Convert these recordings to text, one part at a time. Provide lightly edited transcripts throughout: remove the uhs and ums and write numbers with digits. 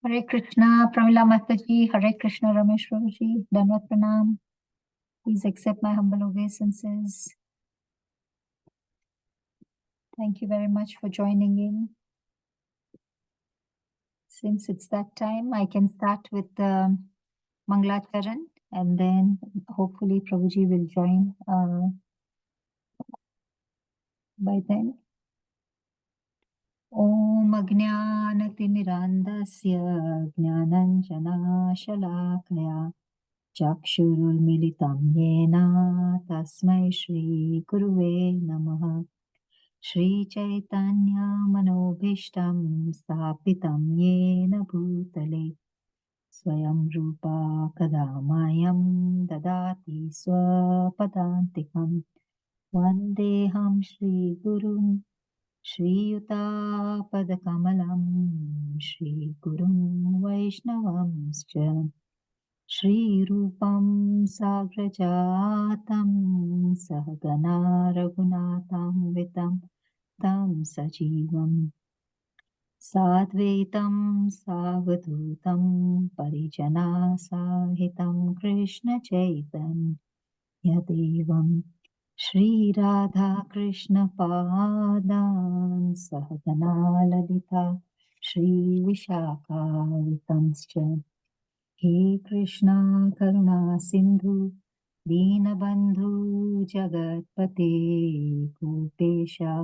Hare Krishna, Pramila Mataji, Hare Krishna, Ramesh Prabhuji, Danvat Pranam. Please accept my humble obeisances. Thank you very much for joining in. Since it's that time, I can start with the Mangalacharan and then hopefully Prabhuji will join by then. Om Ajnanatimirandasya Jnananjana Chakshurulmilitam Yena Tasmai Shri Guruve Namaha Shri Chaitanya Manobhishtam Sthapitam Yena Bhutale Swayam Rupa Kadamayam Dadati Swapadantikam Vandeham Shri Gurun Shri Yuta Padakamalam Shri Gurun Vaishnavamscha Shri Rupam Sagrajatam Sahagana Raghunatam Vitam Tam Sajivam Sadvaitam Savadutam Parijana Sahitam Krishna Chaitan Yadevam Shri Radha Krishna Padan Sahagana Lalita Shri Vishaka Vitamscha He Krishna Karuna Sindhu Dinabandhu Jagatpate Gopesha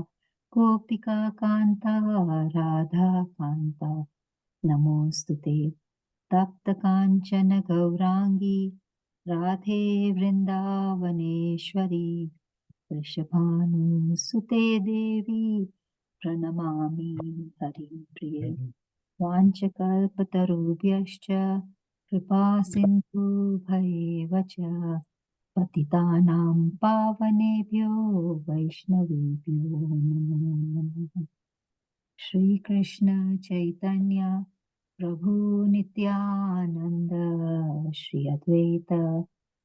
Gopika Kanta Radha Kanta Namostute Tapta Kanchana Gaurangi Radhe Vrindavaneshwari Vrishabhanu Sute Devi Pranamami Hari Priye Vanchakalpatarubhyascha Kripa Sindhu Bhaiva cha Patitanam Pavanebhyo Vaishnavibhyo Namo Namaha Shri Krishna Chaitanya Prabhu Nityananda Shri Advaita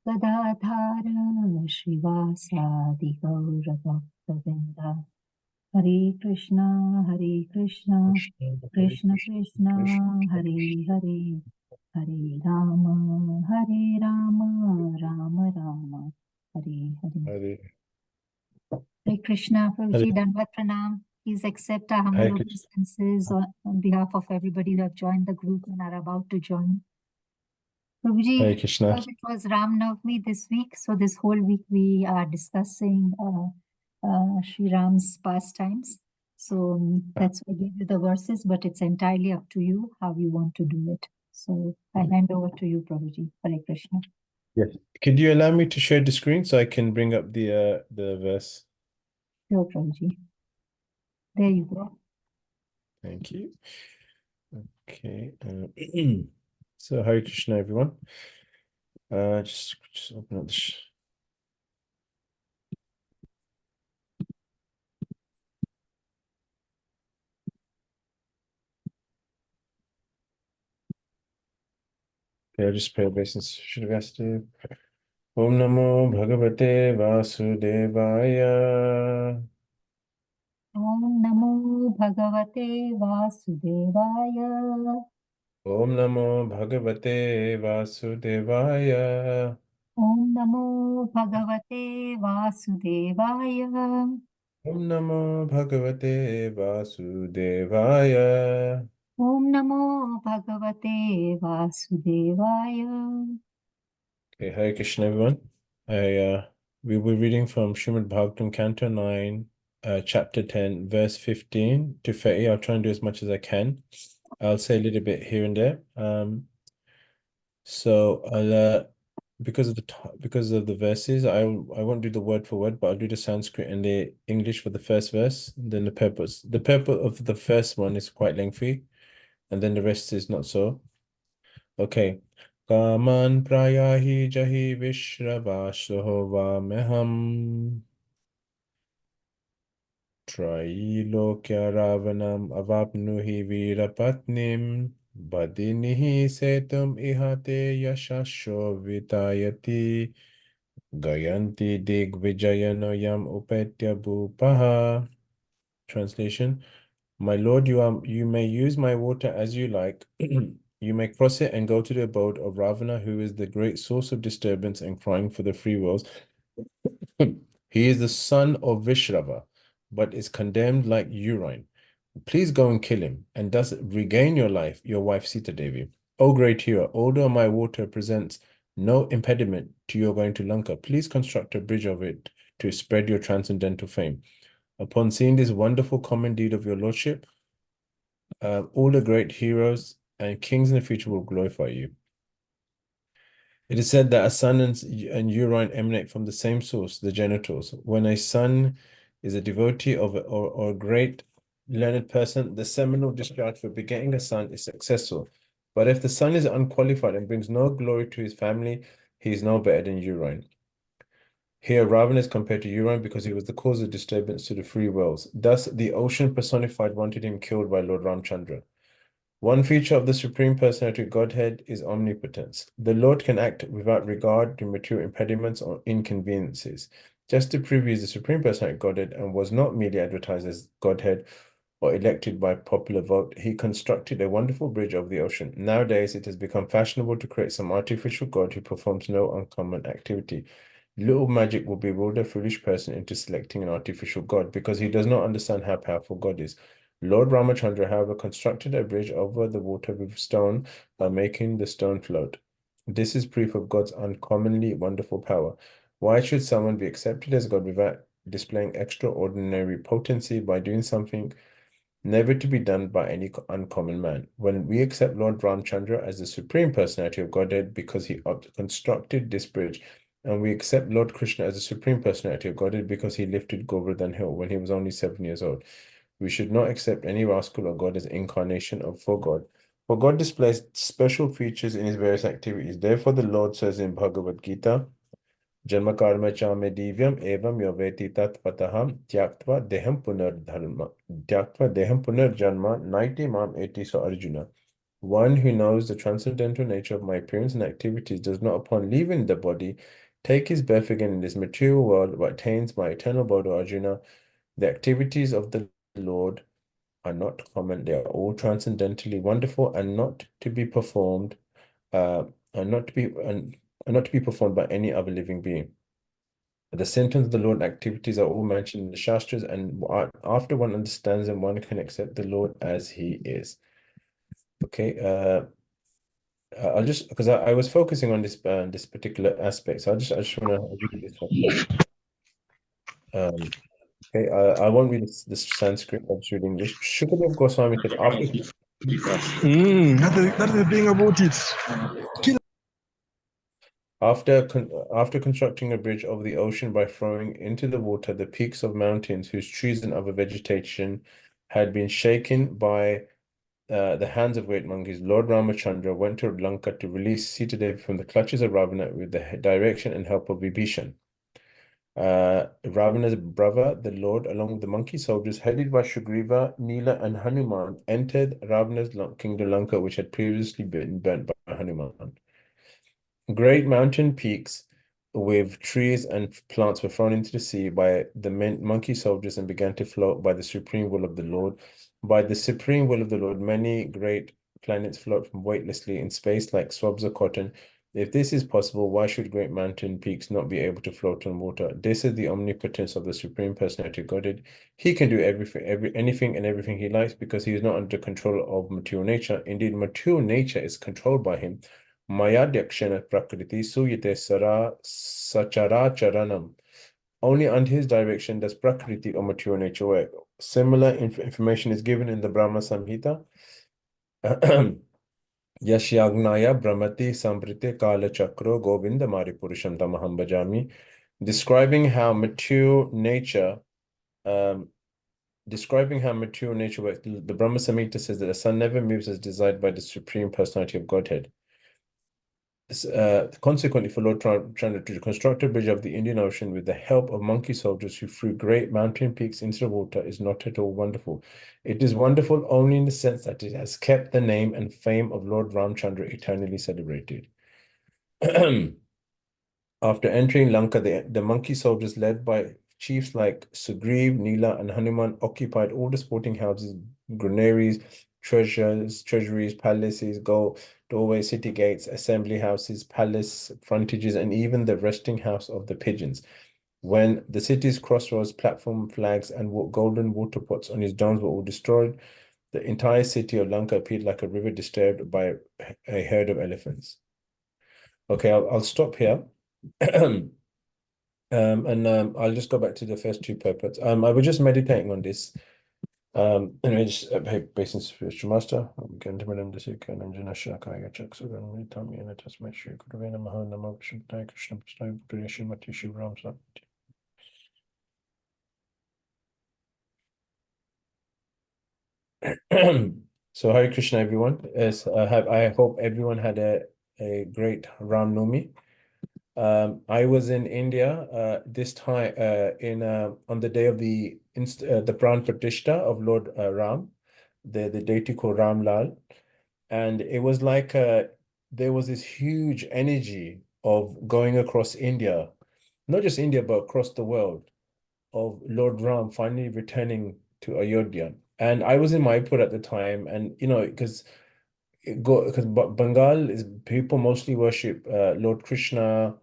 Gadadhara Srivasadi Gaura Bhaktavinda Hare Krishna Krishna Krishna Hare Hare Hare Rama Rama Rama Hare Hare Hare Krishna Prabhuji Dandavat Pranam. Please accept our humble obeisances on behalf of everybody who have joined the group and are about to join. Prabhuji, Hare Krishna. because it was Ram Navami this week, so this whole week we are discussing Sri Ram's pastimes. So that's why I gave you the verses, but it's entirely up to you how you want to do it. So I hand over to you, Prabhuji. Hare Krishna. Yes. Could you allow me to share the screen so I can bring up the verse? Sure, Prabhuji. There you go. Thank you. Okay. So Hare Krishna, everyone. Just open up the Okay, I'll just pray obeisance. Should have asked you. Om Namo Bhagavate Vasudevaya. Om Namo Bhagavate Vasudevaya. Om Namo Bhagavate Vasudevaya. Om Namo Bhagavate Vasudevaya. Om Namo Bhagavate Vasudevaya. Om Namo Bhagavate Vasudevaya. Okay, Hare Krishna, everyone. We will be reading from Srimad Bhagavatam, Canto 9, Chapter 10, verse 15 to 30. I'll try and do as much as I can. I'll say a little bit here and there. So I'll because of the verses, I won't do the word for word, but I'll do the Sanskrit and the English for the first verse. And then the purpose of the first one is quite lengthy, and then the rest is not so. Okay. Kaman prayahi jahi vishravasoho vameham Trailokya ravanam avapnuhi virapatnim Badinihi setum ihate yashasho vitayati Gayanti digvijayanoyam upetya bhupaha. Translation: My Lord, you may use my water as you like, You may cross it and go to the abode of Ravana, who is the great source of disturbance and crying for the free worlds. He is the son of Vishrava, but is condemned like urine. Please go and kill him, and thus regain your life, your wife Sita Devi. O great hero, although my water presents no impediment to your going to Lanka, please construct a bridge of it to spread your transcendental fame. Upon seeing this wonderful common deed of your lordship, all the great heroes and kings in the future will glorify you. It is said that a sun and urine emanate from the same source, the genitals. When a son is a devotee of or a great learned person, the seminal discharge for begetting a son is successful. But if the son is unqualified and brings no glory to his family, he is no better than urine. Here, Ravana is compared to urine because he was the cause of disturbance to the free worlds. Thus, the ocean personified wanted him killed by Lord Ramchandra. One feature of the Supreme Personality of Godhead is omnipotence. The Lord can act without regard to material impediments or inconveniences. Just to prove he is the Supreme Personality of Godhead and was not merely advertised as Godhead or elected by popular vote, he constructed a wonderful bridge over the ocean. Nowadays, it has become fashionable to create some artificial God who performs no uncommon activity. Little magic will bewilder a foolish person into selecting an artificial God because he does not understand how powerful God is. Lord Ramachandra, however, constructed a bridge over the water with stone by making the stone float. This is proof of God's uncommonly wonderful power. Why should someone be accepted as God without displaying extraordinary potency by doing something never to be done by any uncommon man? When we accept Lord Ramchandra as the Supreme Personality of Godhead because he constructed this bridge, and we accept Lord Krishna as the Supreme Personality of Godhead because he lifted Govardhan Hill when he was only 7 years old, we should not accept any rascal or God as incarnation of for God. For God displays special features in his various activities. Therefore, the Lord says in Bhagavad Gita, Janma karma chame divyam evam yoveti tat pataham tyaktva deham punar janma naiti mam eti. So Arjuna, one who knows the transcendental nature of my appearance and activities does not, upon leaving the body, take his birth again in this material world, but attains my eternal body. Arjuna, the activities of the Lord are not common. They are all transcendentally wonderful and not to be performed, and not to be performed by any other living being. The symptoms of the Lord activities are all mentioned in the Shastras, and after one understands them, one can accept the Lord as he is. Okay, I'll just because I was focusing on this particular aspect, so I just want to read this one. Okay, I won't read this Sanskrit. I'll just read English. Shukadev Goswami said That is the thing about it. after constructing a bridge over the ocean by throwing into the water the peaks of mountains whose trees and other vegetation had been shaken by the hands of great monkeys, Lord Ramachandra went to Lanka to release Sita Devi from the clutches of Ravana with the direction and help of Vibhishan. Ravana's brother, the Lord, along with the monkey soldiers headed by Sugriva, Nila, and Hanuman, entered Ravana's kingdom Lanka, which had previously been burnt by Hanuman. Great mountain peaks with trees and plants were thrown into the sea by the monkey soldiers and began to float by the supreme will of the Lord. By the supreme will of the Lord, many great planets float weightlessly in space like swabs of cotton. If this is possible, why should great mountain peaks not be able to float on water? This is the omnipotence of the Supreme Personality of Godhead. He can do anything and everything he likes because he is not under control of material nature. Indeed, material nature is controlled by him. Mayadhyakshana Prakriti Suyate Sachara Charanam. Only under his direction does Prakriti or material nature work. Similar information is given in the Brahma Samhita. Yashyagnaya Brahmati Samprite Kala Chakro Govinda Mari Purusham Tamaham Bhajami, describing how material nature works. The Brahma Samhita says that the sun never moves as desired by the Supreme Personality of Godhead. Consequently, for Lord Chandra to construct a bridge of the Indian Ocean with the help of monkey soldiers who threw great mountain peaks into the water is not at all wonderful. It is wonderful only in the sense that it has kept the name and fame of Lord Ramchandra eternally celebrated. After entering Lanka, the monkey soldiers led by chiefs like Sugriv, Nila, and Hanuman occupied all the sporting houses, granaries, treasuries, palaces, doorways, city gates, assembly houses, palace frontages, and even the resting house of the pigeons. When the city's crossroads, platform flags, and golden water pots on his domes were all destroyed, the entire city of Lanka appeared like a river disturbed by a herd of elephants. Okay, I'll stop here. I'll just go back to the first two purports. I was just meditating on this. Anyway, just based on spiritual master, I'm going to remember this again. I'm going to shaka chak so then tell me and it has made sure you could have been a Mahan Nama Krishna Krishna Krishna Krishna Mati Shiv Ram Sa. So Hare Krishna everyone. I hope everyone had a great Ram Navami. I was in India this time in on the day of the Pran Pratishtha of Lord Ram, the deity called Ram Lal, and it was like there was this huge energy of going across India, not just India but across the world, of Lord Ram finally returning to Ayodhya. And I was in Maipur at the time, and because Bengal is people mostly worship Lord Krishna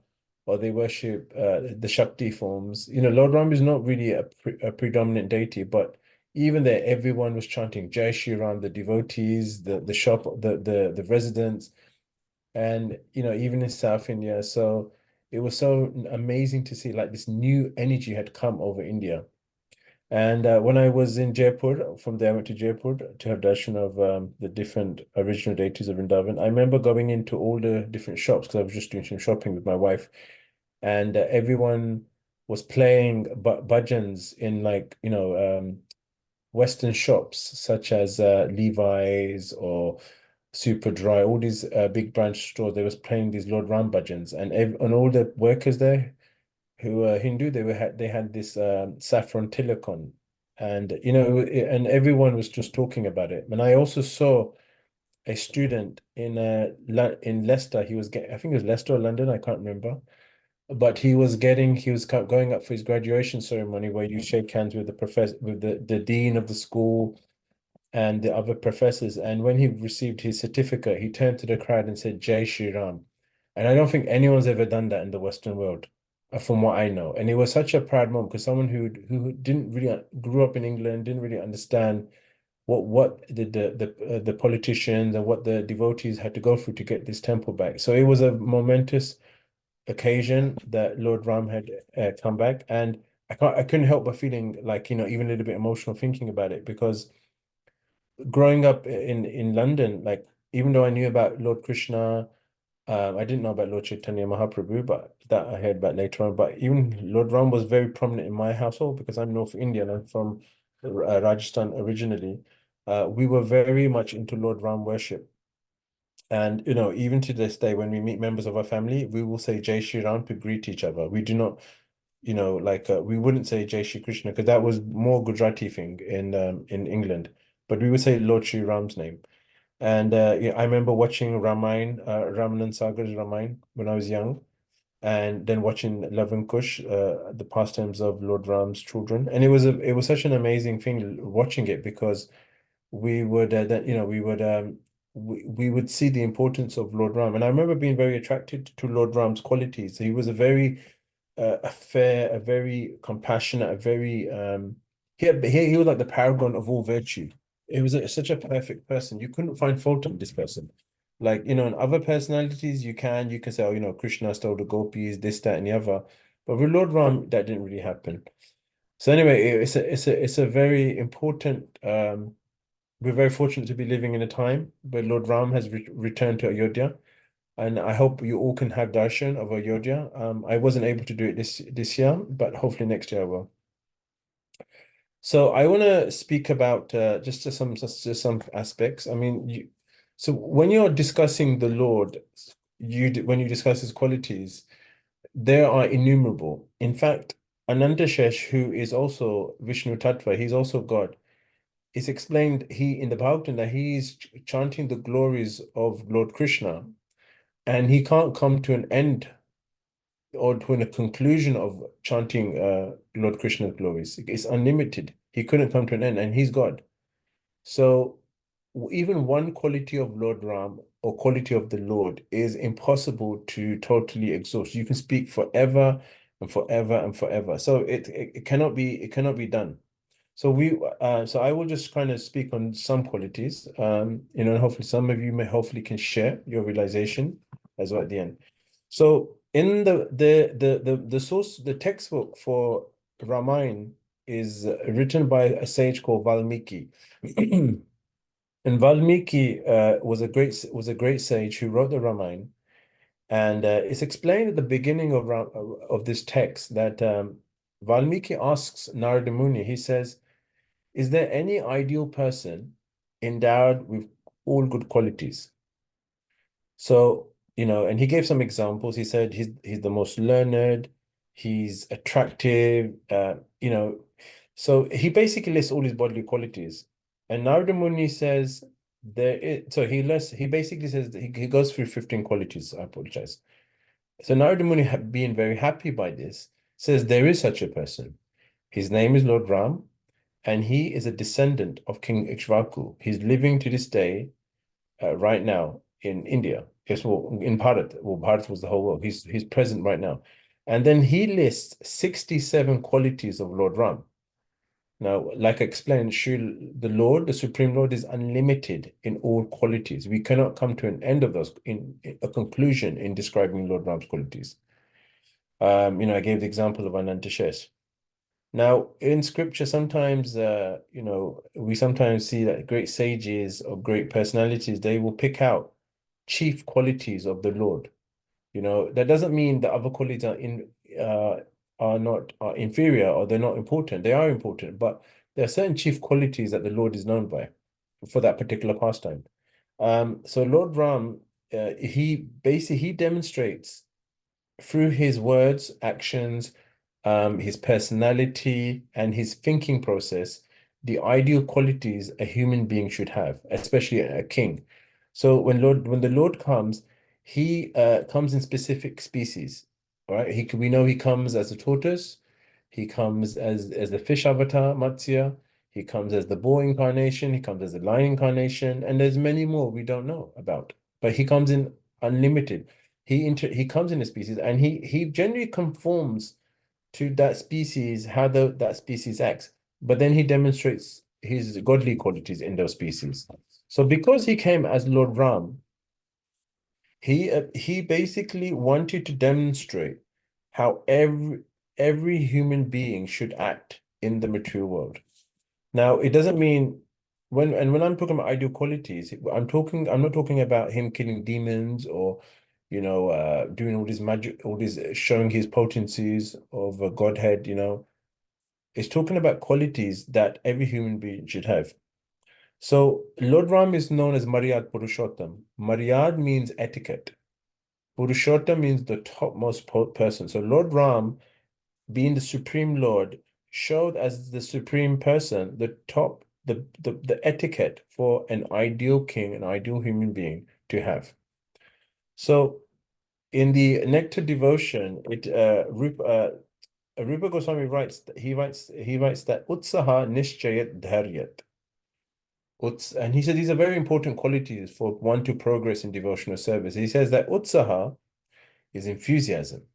or they worship the Shakti forms. Lord Ram is not really a predominant deity, but even there, everyone was chanting Jai Shri Ram, the devotees, the shop, the residents, and even in South India. So it was so amazing to see like this new energy had come over India. And when I was in Jaipur, from there I went to Jaipur to have darshan of the different original deities of Vrindavan. I remember going into all the different shops because I was just doing some shopping with my wife, and everyone was playing bhajans in like Western shops such as Levi's or Superdry, all these big brand stores. They was playing these Lord Ram bhajans, and all the workers there who were Hindu, they had this saffron tilak on, and and everyone was just talking about it. And I also saw a student in Leicester. He was getting, I think it was Leicester or London, I can't remember, but he was going up for his graduation ceremony where you shake hands with the professor, with the dean of the school and the other professors. And when he received his certificate, he turned to the crowd and said, Jai Shri Ram. And I don't think anyone's ever done that in the Western world, from what I know. And it was such a proud moment because someone who didn't really grew up in England, didn't really understand what the politicians and what the devotees had to go through to get this temple back. So it was a momentous occasion that Lord Ram had come back, and I couldn't help but feeling like even a little bit emotional thinking about it because growing up in London, like even though I knew about Lord Krishna, I didn't know about Lord Chaitanya Mahaprabhu, but that I heard about later on. But even Lord Ram was very prominent in my household because I'm North Indian. I'm from Rajasthan originally. We were very much into Lord Ram worship. And even to this day, when we meet members of our family, we will say Jai Shri Ram to greet each other. We do not, like we wouldn't say Jai Shri Krishna because that was more Gujarati thing in England. But we would say Lord Shri Ram's name. And yeah, I remember watching Ramanand Sagar's Ramayana when I was young, and then watching Love and Kush, the pastimes of Lord Ram's children. And it was such an amazing thing watching it because we would then we would see the importance of Lord Ram. And I remember being very attracted to Lord Ram's qualities. He was a very a fair, a very compassionate, a very he was like the paragon of all virtue. It was such a perfect person. You couldn't find fault in this person. Like, in other personalities, you can say, oh, Krishna stole the gopis, this, that, and the other. But with Lord Ram, that didn't really happen. So anyway, it's a very important. We're very fortunate to be living in a time where Lord Ram has returned to Ayodhya, and I hope you all can have darshan of Ayodhya. I wasn't able to do it this year, but hopefully next year I will. So I want to speak about just some aspects. I mean, so when you're discussing the Lord, when you discuss his qualities, there are innumerable. In fact, Anantashesh, who is also Vishnu Tattva, he's also God. It's explained in the Bhagavatam that he is chanting the glories of Lord Krishna, and he can't come to an end or to a conclusion of chanting Lord Krishna's glories. It's unlimited. He couldn't come to an end, and he's God. So even one quality of Lord Ram or quality of the Lord is impossible to totally exhaust. You can speak forever and forever and forever. So it cannot be done. So I will just kind of speak on some qualities, and hopefully some of you may hopefully can share your realization as well at the end. So in the source, the textbook for Ramayana is written by a sage called Valmiki. And Valmiki was a great sage who wrote the Ramayana, and it's explained at the beginning of this text that Valmiki asks Narada Muni. He says, "Is there any ideal person endowed with all good qualities?" So, and he gave some examples. He said he's the most learned, he's attractive, so he basically lists all his bodily qualities. And Narada Muni says so he basically says that he goes through 15 qualities. I apologize. So Narada Muni, being very happy by this, says there is such a person. His name is Lord Ram, and he is a descendant of King Ikshvaku. He's living to this day, right now in India. Yes, well, in Bharat. Well, Bharat was the whole world. He's present right now. And then he lists 67 qualities of Lord Ram. Now, like I explained, the Lord, the Supreme Lord, is unlimited in all qualities. We cannot come to an end of those, in a conclusion in describing Lord Ram's qualities. I gave the example of Anantashesh. Now, in scripture, sometimes, we sometimes see that great sages or great personalities, they will pick out chief qualities of the Lord. That doesn't mean that other qualities are inferior or they're not important. They are important, but there are certain chief qualities that the Lord is known by for that particular pastime. So Lord Ram, he demonstrates through his words, actions, his personality, and his thinking process, the ideal qualities a human being should have, especially a king. So when the Lord comes, he comes in specific species. All right. We know he comes as a tortoise, he comes as the fish avatar, Matsya, he comes as the boar incarnation, he comes as the lion incarnation, and there's many more we don't know about. But he comes in unlimited. He comes in a species, and he generally conforms to that species, how that species acts. But then he demonstrates his godly qualities in those species. So because he came as Lord Ram, he basically wanted to demonstrate how every human being should act in the material world. Now, it doesn't mean when I'm talking about ideal qualities, I'm not talking about him killing demons or doing all this magic, all this showing his potencies of a Godhead. It's talking about qualities that every human being should have. So Lord Ram is known as Maryad Purushottam. Maryad means etiquette. Purushottam means the topmost person. So Lord Ram, being the Supreme Lord, showed as the Supreme Person the etiquette for an ideal king, an ideal human being to have. So in the Nectar Devotion, Rupa Goswami writes that Utsaha Nishchayat Dharyat. And he said these are very important qualities for one to progress in devotional service. He says that Utsaha is enthusiasm.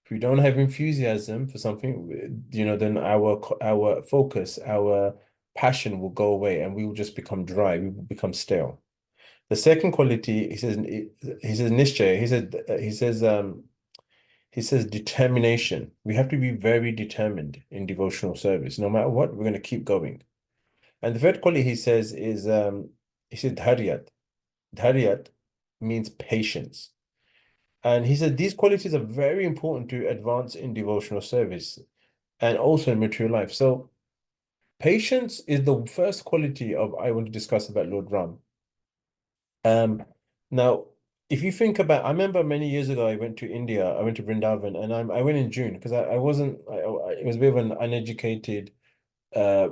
If we don't have enthusiasm for something, then our focus, our passion will go away, and we will just become dry. We will become stale. The second quality, he says Nishchaya. He says determination. We have to be very determined in devotional service. No matter what, we're going to keep going. And the third quality he said Dharyat. Dharyat means patience. And he said these qualities are very important to advance in devotional service and also in material life. So patience is the first quality of I want to discuss about Lord Ram. Now, if you think about, I remember many years ago I went to India, I went to Vrindavan, and I went in June because I wasn't, it was a bit of an uneducated uh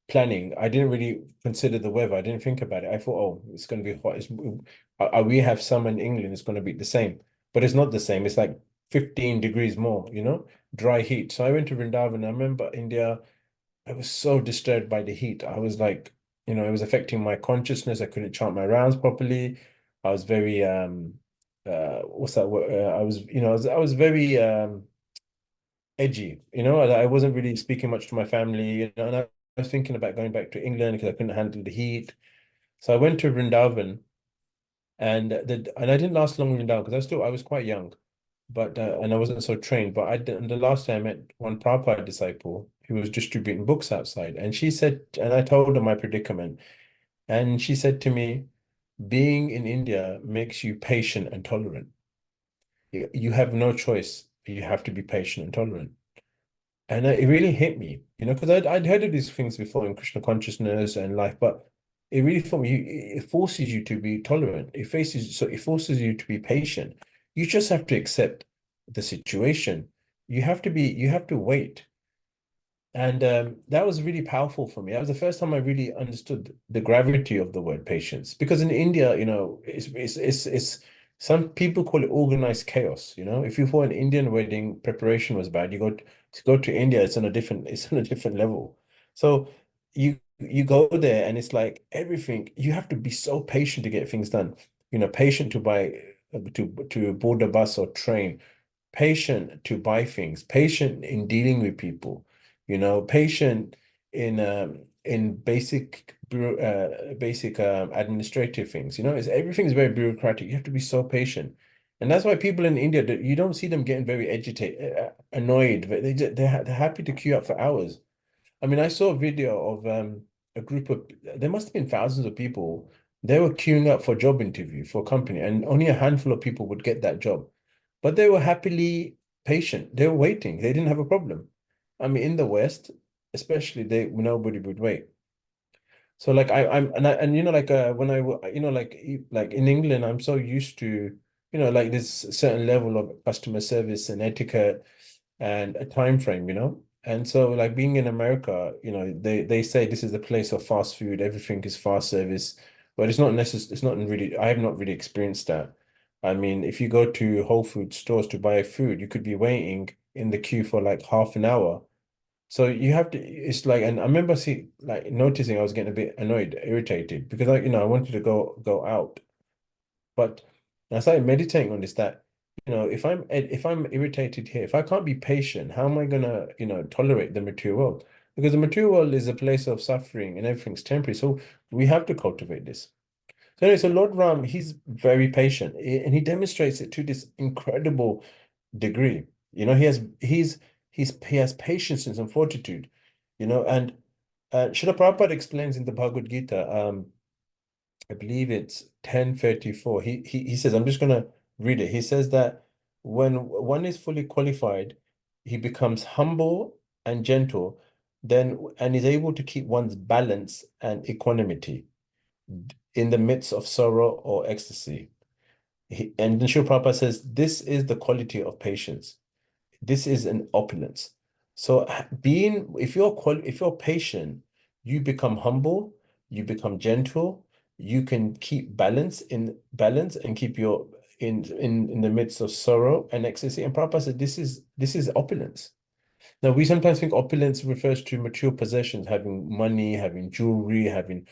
planning. I didn't really consider the weather. I didn't think about it. I thought, oh, it's going to be hot. We have summer in England. It's going to be the same, but it's not the same. It's like 15 degrees more, dry heat. So I went to Vrindavan. I remember India. I was so disturbed by the heat. I was like, it was affecting my consciousness. I couldn't chant my rounds properly. I was very what's that word? I was, I was very edgy, I wasn't really speaking much to my family, and I was thinking about going back to England because I couldn't handle the heat. So I went to Vrindavan, and I didn't last long in Vrindavan because I was quite young, but and I wasn't so trained. But and the last time I met one Prabhupada disciple who was distributing books outside, and she said, and I told her my predicament, and she said to me, being in India makes you patient and tolerant. You have no choice. You have to be patient and tolerant. And it really hit me, because I'd heard of these things before in Krishna consciousness and life, but it really for me, it forces you to be tolerant. It forces you to be patient. You just have to accept the situation. You have to wait. And that was really powerful for me. That was the first time I really understood the gravity of the word patience. Because in India, it's some people call it organized chaos. If you thought an Indian wedding preparation was bad, to go to India, it's on a different level. So you go there and it's like everything, you have to be so patient to get things done. Patient to to board a bus or train, patient to buy things, patient in dealing with people, patient in basic administrative things. Everything's very bureaucratic. You have to be so patient. And that's why people in India, you don't see them getting very agitated, annoyed, but they're happy to queue up for hours. I mean, I saw a video of a group of, there must have been thousands of people. They were queuing up for a job interview for a company, and only a handful of people would get that job. But they were happily patient. They were waiting. They didn't have a problem. I mean, in the West, especially, nobody would wait. So like I'm and I and like when like in England, I'm so used to, like this certain level of customer service and etiquette and a time frame, And so like being in America, they say this is the place of fast food, everything is fast service, but it's not really, I have not really experienced that. I mean, if you go to Whole Food stores to buy food, you could be waiting in the queue for like half an hour. So you have to, it's like, and I remember noticing I was getting a bit annoyed, irritated because I wanted to go out. But I started meditating on this that, if I'm irritated here, if I can't be patient, how am I gonna, tolerate the material world? Because the material world is a place of suffering and everything's temporary. So we have to cultivate this. So anyway, so Lord Ram, he's very patient and he demonstrates it to this incredible degree. He has patience and fortitude, and Srila Prabhupada explains in the Bhagavad Gita, I believe it's 1034. He says, I'm just gonna read it. He says that when one is fully qualified, he becomes humble and gentle, and is able to keep one's balance and equanimity in the midst of sorrow or ecstasy. And then Srila Prabhupada says, this is the quality of patience. This is an opulence. So if you're patient, you become humble, you become gentle, you can keep balance and keep your in the midst of sorrow and ecstasy. And Prabhupada said this is opulence. Now we sometimes think opulence refers to material possessions, having money, having jewelry, having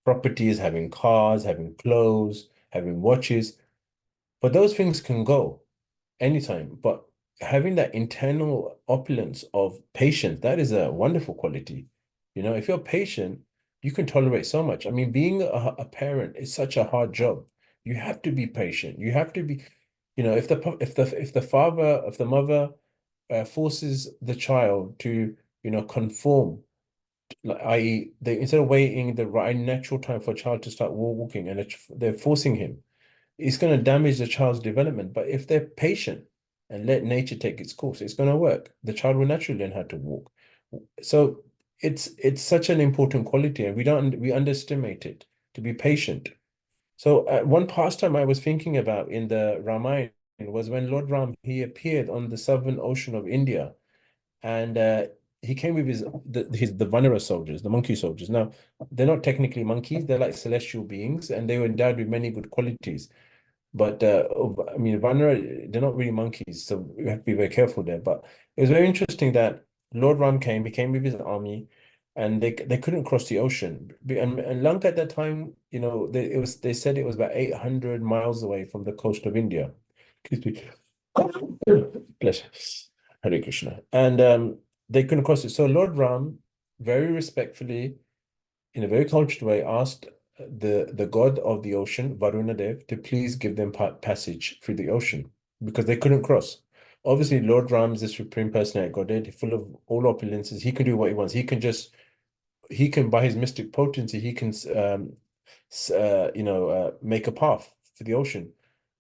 properties, having cars, having clothes, having watches. But those things can go anytime. But having that internal opulence of patience, that is a wonderful quality. If you're patient, you can tolerate so much. I mean, being a parent is such a hard job. You have to be patient. You have to be, if the mother forces the child to, conform, like i.e., they instead of waiting the right natural time for a child to start walking, and they're forcing him, it's going to damage the child's development. But if they're patient and let nature take its course, it's going to work. The child will naturally learn how to walk. So it's such an important quality, and we underestimate it, to be patient. So one pastime I was thinking about in the Ramayana was when Lord Ram, he appeared on the southern ocean of India, and he came with the Vanara soldiers, the monkey soldiers. Now, they're not technically monkeys; they're like celestial beings, and they were endowed with many good qualities. But I mean, Vanra, they're not really monkeys, so we have to be very careful there. But it was very interesting that Lord Ram came, he came with his army, and they couldn't cross the ocean. And Lanka at that time, you know, they said it was about 800 miles away from the coast of India. Excuse me. Bless. Hare Krishna. And they couldn't cross it. So Lord Ram, very respectfully, in a very cultured way, asked the god of the ocean, Varuna Dev, to please give them passage through the ocean because they couldn't cross. Obviously, Lord Ram is the supreme personality Godhead, full of all opulences. He can do what he wants. He can, by his mystic potency, he can, make a path for the ocean.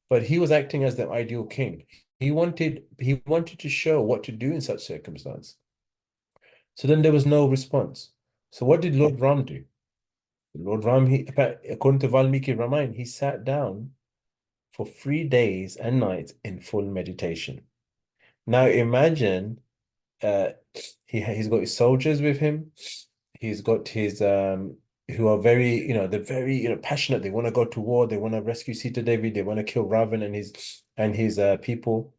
But he was acting as the ideal king. He wanted to show what to do in such circumstance. So then there was no response. So what did Lord Ram do? Lord Ram, according to Valmiki Ramayana, he sat down for 3 days and nights in full meditation. Now imagine, uh, he's got his soldiers with him. He's got his who are very, they're very, passionate. They want to go to war. They want to rescue Sita Devi. They want to kill Ravan and his people.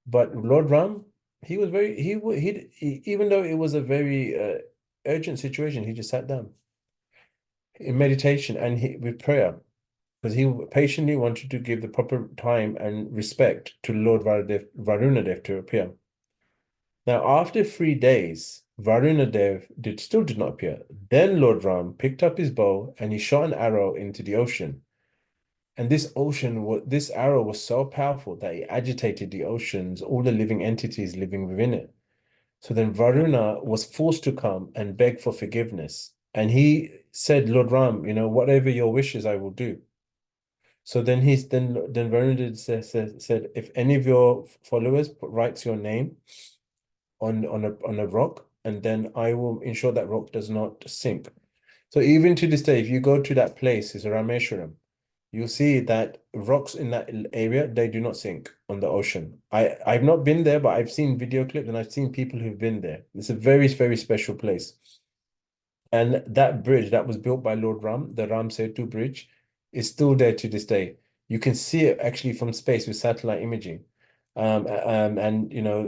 But Lord Ram, he was very he even though it was a very urgent situation, he just sat down in meditation and with prayer because he patiently wanted to give the proper time and respect to Lord Varunadev to appear. Now, after 3 days, Varunadev still did not appear. Then Lord Ram picked up his bow and he shot an arrow into the ocean. And this arrow was so powerful that it agitated the oceans, all the living entities living within it. So then Varuna was forced to come and beg for forgiveness. And he said, Lord Ram, whatever your wishes, I will do. So then Varuna said, if any of your followers writes your name on a rock, and then I will ensure that rock does not sink. So even to this day, if you go to that place, it's Rameshwaram, you'll see that rocks in that area, they do not sink on the ocean. I've not been there, but I've seen video clips and I've seen people who've been there. It's a very, very special place. And that bridge that was built by Lord Ram, the Ram Setu Bridge, is still there to this day. You can see it actually from space with satellite imaging. And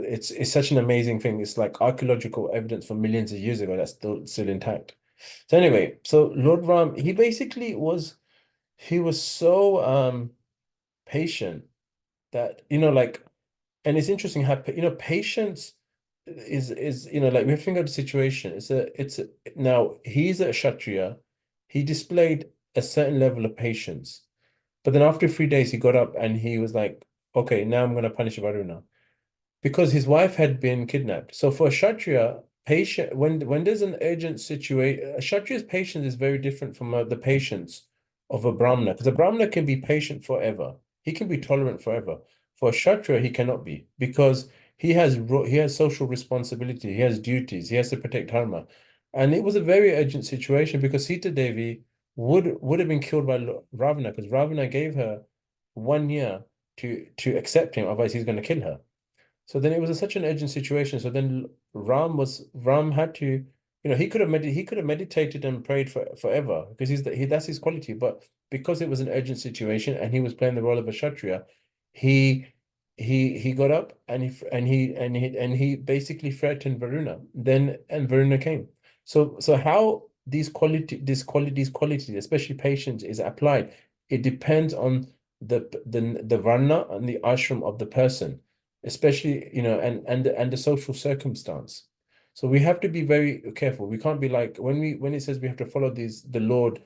it's such an amazing thing. It's like archaeological evidence from millions of years ago that's still intact. So anyway, so Lord Ram, he was so patient that and it's interesting how patience is like we have to think of the situation. Now he's a Kshatriya. He displayed a certain level of patience, but then after 3 days he got up and he was like, okay, now I'm going to punish Varuna because his wife had been kidnapped. So for a Kshatriya, patient when there's an urgent situation, a Kshatriya's patience is very different from the patience of a Brahmana, because a Brahmana can be patient forever. He can be tolerant forever. For a Kshatriya, he cannot be because he has social responsibility, he has duties, he has to protect dharma. And it was a very urgent situation because Sita Devi would have been killed by Ravana because Ravana gave her 1 year to accept him, otherwise he's going to kill her. So then it was such an urgent situation. So then Ram had to, he could have meditated and prayed forever because that's his quality. But because it was an urgent situation and he was playing the role of a Kshatriya, he he got up and he basically threatened Varuna. And Varuna came. So how these qualities, especially patience, is applied, it depends on the varna and the ashram of the person, especially and the social circumstance. So we have to be very careful. We can't be like when it says we have to follow the Lord,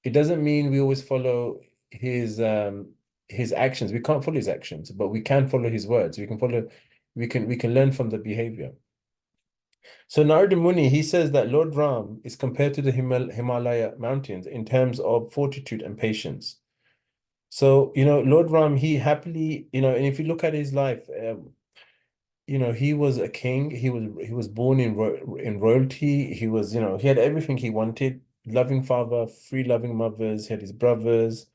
it doesn't mean we always follow his actions. We can't follow his actions, but we can follow his words. We can learn from the behavior. So Narada Muni, he says that Lord Ram is compared to the Himalaya mountains in terms of fortitude and patience. So, Lord Ram, he happily, and if you look at his life, he was a king. He was born in royalty. He had everything he wanted. Loving father, three loving mothers. He had his brothers,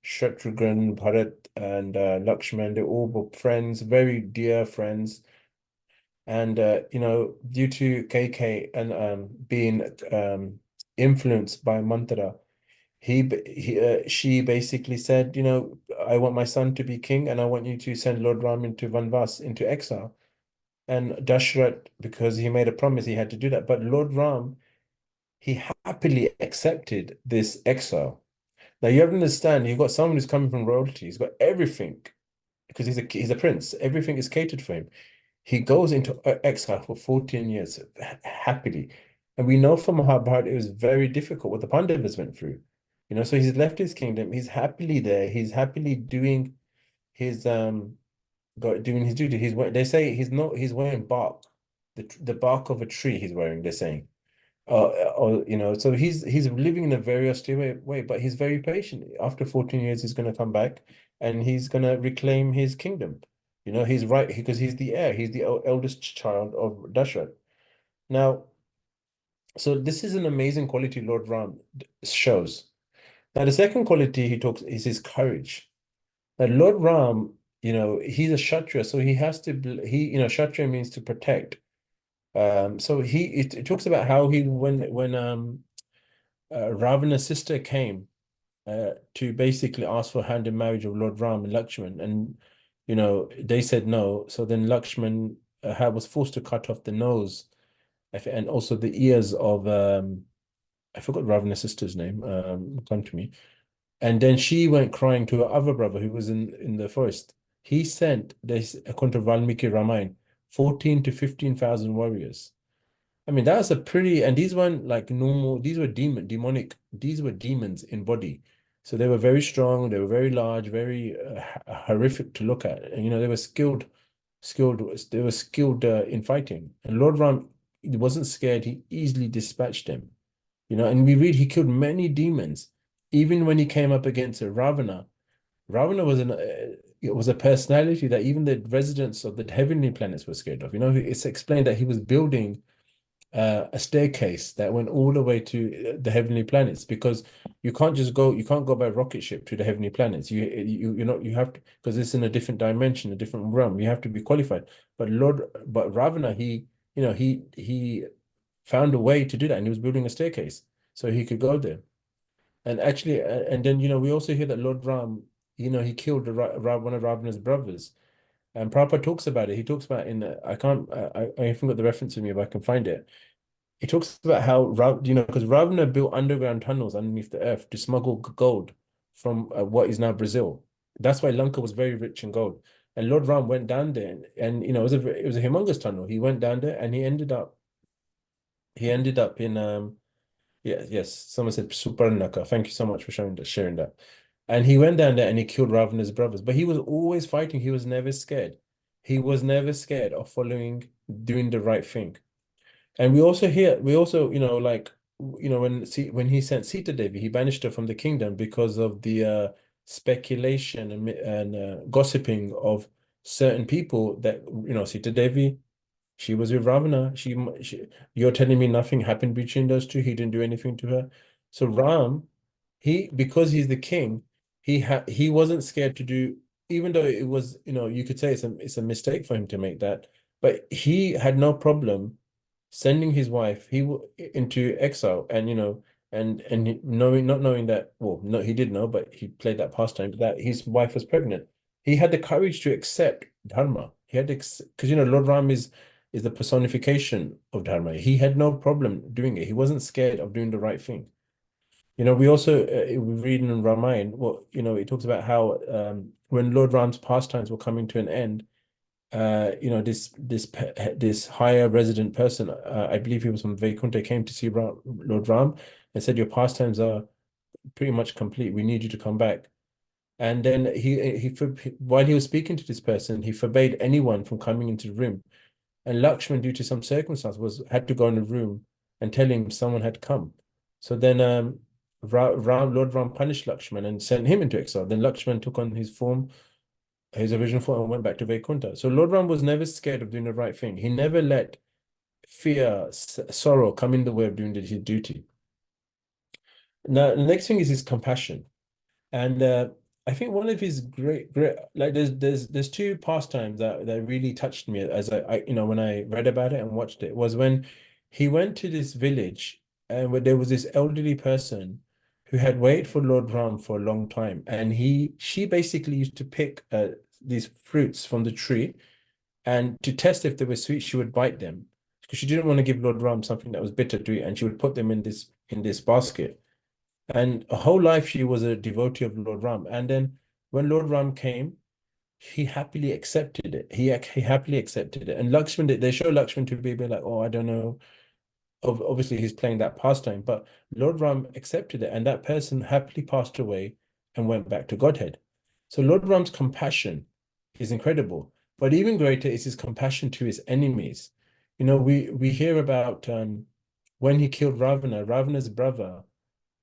Shatrughan, Bharat, and Lakshman. They all were friends, very dear friends. And due to KK and being influenced by Mantra, she basically said, I want my son to be king, and I want you to send Lord Ram into Vanvas, into exile. And Dashrath, because he made a promise, he had to do that. But Lord Ram, he happily accepted this exile. Now you have to understand, you've got someone who's coming from royalty. He's got everything because he's a prince. Everything is catered for him. He goes into exile for 14 years happily. And we know from Mahabharata it was very difficult what the Pandavas went through. So he's left his kingdom. He's happily there. He's happily doing his doing his duty. They say he's wearing bark, the bark of a tree he's wearing, they're saying. So he's living in a very austere way, but he's very patient. After 14 years, he's going to come back and he's going to reclaim his kingdom. He's right because he's the heir. He's the eldest child of Dashrath. Now, so this is an amazing quality Lord Ram shows. Now, the second quality he talks is his courage. Now, Lord Ram, he's a Kshatriya, so he has to, Kshatriya means to protect. So it talks about how when Ravana's sister came to basically ask for hand in marriage of Lord Ram and Lakshman, and they said no. So then Lakshman was forced to cut off the nose and also the ears of I forgot Ravana's sister's name. Come to me. And then she went crying to her other brother who was in the forest. He sent this, according to Valmiki Ramayana, 14 to 15,000 warriors. I mean, that's a pretty, and these weren't like normal, these were demonic, these were demons in body. So they were very strong, they were very large, very horrific to look at. And, they were skilled in fighting. And Lord Ram, he wasn't scared, he easily dispatched them. And we read he killed many demons. Even when he came up against Ravana, Ravana it was a personality that even the residents of the heavenly planets were scared of. It's explained that he was building a staircase that went all the way to the heavenly planets because you can't go by rocket ship to the heavenly planets. You have to, because it's in a different dimension, a different realm. You have to be qualified. But Ravana, he found a way to do that, and he was building a staircase so he could go there. And actually, and then we also hear that Lord Ram, he killed one of Ravana's brothers. And Prabhupada talks about it. He talks about I can't, I haven't got the reference to me, but I can find it. He talks about how, because Ravana built underground tunnels underneath the earth to smuggle gold from what is now Brazil. That's why Lanka was very rich in gold. And Lord Ram went down there, and it was a humongous tunnel. He went down there, and he ended up in yes, someone said Suparnaka. Thank you so much for sharing that. And he went down there and he killed Ravana's brothers, but he was always fighting. He was never scared. He was never scared of doing the right thing. And we also, when he sent Sita Devi, he banished her from the kingdom because of the speculation and gossiping of certain people that, Sita Devi, she was with Ravana. You're telling me nothing happened between those two? He didn't do anything to her. So Ram, because he's the king, he wasn't scared to do, even though it was, you could say it's a mistake for him to make that, but he had no problem sending his wife into exile, and not knowing that, well, no, he did know, but he played that pastime, that his wife was pregnant. He had the courage to accept dharma. He had because Lord Ram is the personification of dharma. He had no problem doing it. He wasn't scared of doing the right thing. We also we read in Ramayana, well, it talks about how when Lord Ram's pastimes were coming to an end, this higher resident person, I believe he was from Vaikuntha, came to see Lord Ram and said, "Your pastimes are pretty much complete. We need you to come back." And then while he was speaking to this person, he forbade anyone from coming into the room. And Lakshman, due to some circumstance, had to go in the room and tell him someone had come. So then Lord Ram punished Lakshman and sent him into exile. Then Lakshman took on his original form, and went back to Vaikuntha. So Lord Ram was never scared of doing the right thing. He never let fear, sorrow come in the way of doing his duty. Now, the next thing is his compassion. And I think one of his great, like there's two pastimes that really touched me as when I read about it and watched it, was when he went to this village and where there was this elderly person who had waited for Lord Ram for a long time, and she basically used to pick these fruits from the tree, and to test if they were sweet, she would bite them because she didn't want to give Lord Ram something that was bitter to eat, and she would put them in this in this basket. And her whole life she was a devotee of Lord Ram. And then when Lord Ram came, he happily accepted it. He happily accepted it. And Lakshman, they show Lakshman to be like, oh, I don't know. Obviously, he's playing that pastime, but Lord Ram accepted it, and that person happily passed away and went back to Godhead. So Lord Ram's compassion is incredible, but even greater is his compassion to his enemies. You know, we hear about when he killed Ravana. Ravana's brother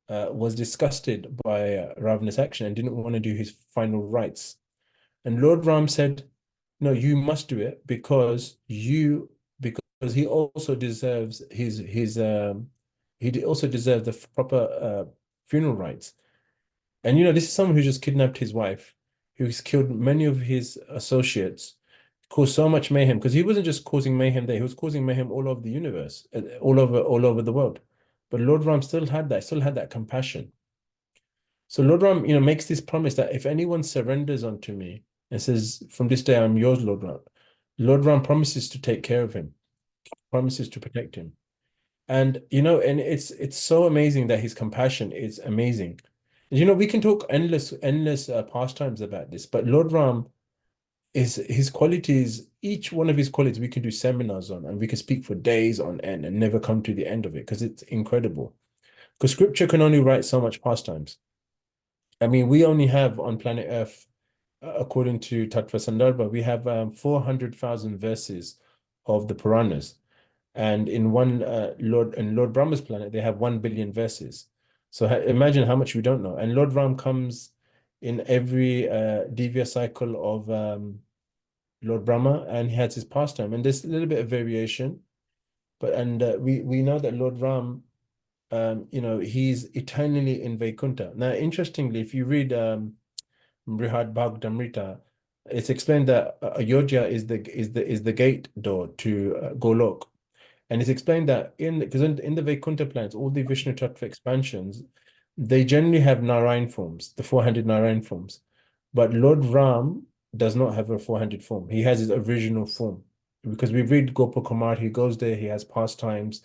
was disgusted by Ravana's action and didn't want to do his final rites. And Lord Ram said, no, you must do it because he also deserves he also deserves the proper funeral rites. And you know, this is someone who just kidnapped his wife, who's killed many of his associates, caused so much mayhem because he wasn't just causing mayhem there, he was causing mayhem all over the universe, all over the world. But Lord Ram still had that compassion. So Lord Ram, you know, makes this promise that if anyone surrenders unto me and says, from this day I'm yours, Lord Ram promises to take care of him, promises to protect him. And you know, and it's so amazing that his compassion is amazing. You know, we can talk endless pastimes about this, but Lord Ram is his qualities, each one of his qualities we can do seminars on and we can speak for days on end and never come to the end of it because it's incredible. Because scripture can only write so much pastimes. I mean, we only have on planet Earth, according to Tattva Sandarbha, we have 400,000 verses of the Puranas. And in Lord Brahma's planet, they have 1 billion verses. So imagine how much we don't know. And Lord Ram comes in every Divya cycle of Lord Brahma, and he has his pastime. And there's a little bit of variation, but we know that Lord Ram, you know, he's eternally in Vaikuntha. Now, interestingly, if you read Brihad Bhagavatamrita, it's explained that Ayodhya is the gate door to Golok. And it's explained that because in the Vaikuntha planets, all the Vishnu Tattva expansions, they generally have Narayan forms, the 400 Narayan forms. But Lord Ram does not have a 400 form. He has his original form. Because we read Gopal Kumar, he goes there, he has pastimes.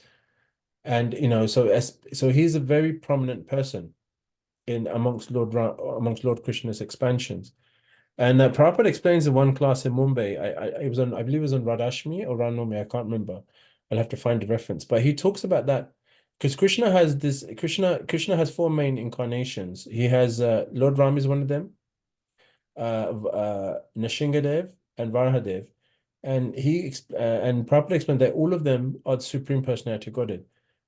And you know, so he's a very prominent person in amongst Lord Krishna's expansions. And Prabhupada explains in one class in Mumbai. It was on, I believe it was on Radhashmi or Ranomi, I can't remember. I'll have to find the reference. But he talks about that because Krishna has four main incarnations. He has Lord Ram is one of them, Nrsingadev and Varahadev. And Prabhupada explained that all of them are the Supreme Personality of Godhead.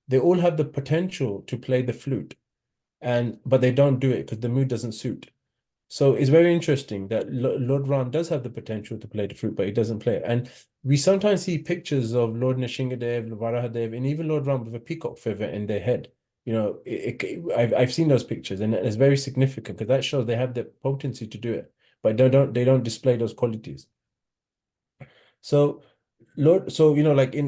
They all have the potential to play the flute, but they don't do it because the mood doesn't suit. So it's very interesting that Lord Ram does have the potential to play the flute, but he doesn't play it. And we sometimes see pictures of Lord Nrsingadev, Varahadev, and even Lord Ram with a peacock feather in their head. You know, I've seen those pictures, and it's very significant because that shows they have the potency to do it, but they don't display those qualities. So so you know, like you